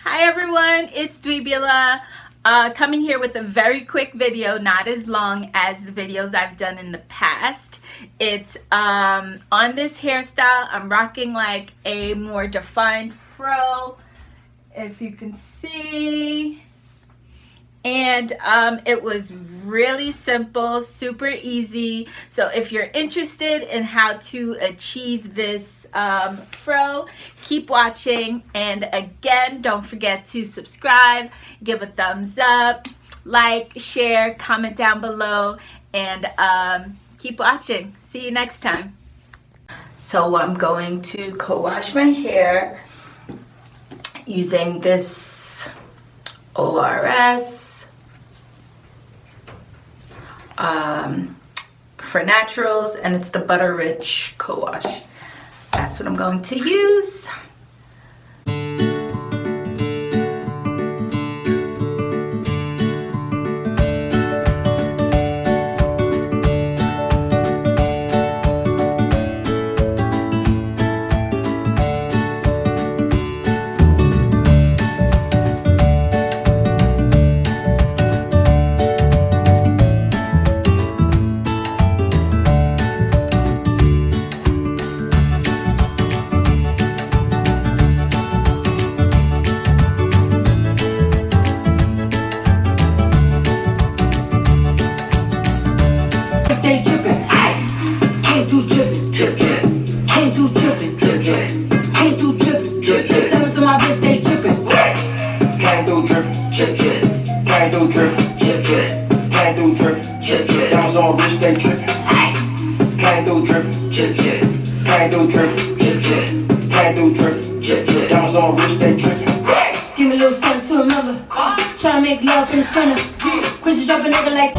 Hi everyone, it's Dweebula coming here with a very quick video, not as long as the videos I've done in the past. It's on this hairstyle. I'm rocking like a more defined fro, if you can see. And it was really simple, super easy. So if you're interested in how to achieve this fro, keep watching. And again, don't forget to subscribe, give a thumbs up, like, share, comment down below, and keep watching. See you next time. So I'm going to co-wash my hair using this ORS for naturals, and it's the butter rich co-wash. That's what I'm going to use. Stay drippin', ice. Can't do drippin', drip drip. Can't do drippin', drip drip. Can't do drippin', drip drip. Diamonds on my wrist, stay drippin', ice. Can't do drippin', Drip drip, can't do drippin', drip drip, can't do drippin'. drip drip, Diamonds on wrist, they drippin'. ice. Can't do drippin', Drip drip, can't do drippin', drip drip, can't do drippin'. drip drip. Diamonds on wrist, they drippin'. Ice. Give me a little something to remember. Tryna make love in the sprinter. Quit you drop a nigga like.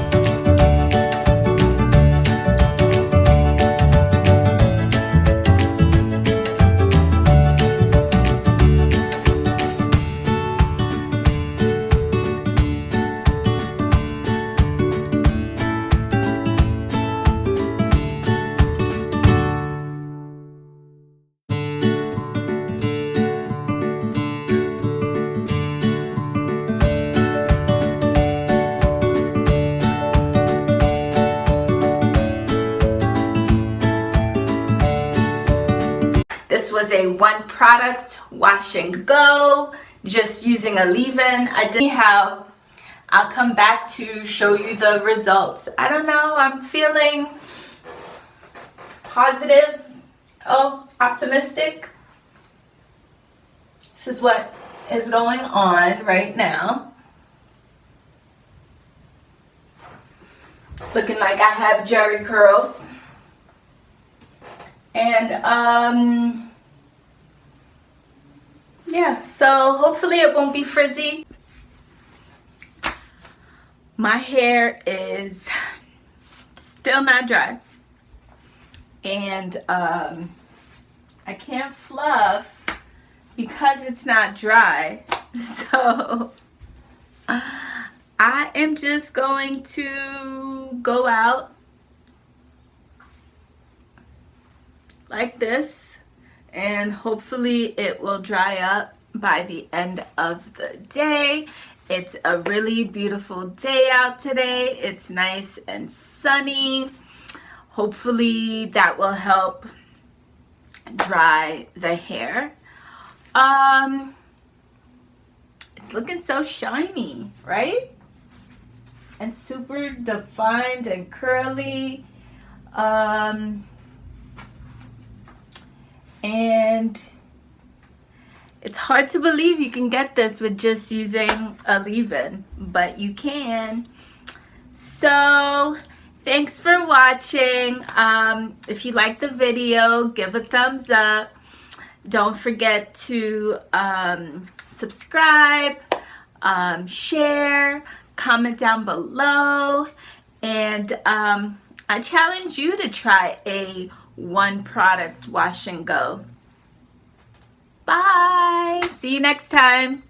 This was a one product wash and go, just using a leave-in. I didn't how I'll come back to show you the results. I don't know, I'm feeling positive, optimistic. This is what is going on right now. Looking like I have Jerry curls. And yeah, so hopefully it won't be frizzy. My hair is still not dry, and I can't fluff because it's not dry. So I am just going to go out like this, and hopefully it will dry up by the end of the day. It's a really beautiful day out today. It's nice and sunny. Hopefully that will help dry the hair. It's looking so shiny, right? And super defined and curly. And it's hard to believe you can get this with just using a leave-in, but you can. So thanks for watching. If you like the video, give a thumbs up. Don't forget to subscribe, share, comment down below, and I challenge you to try a one product wash and go. Bye. See you next time.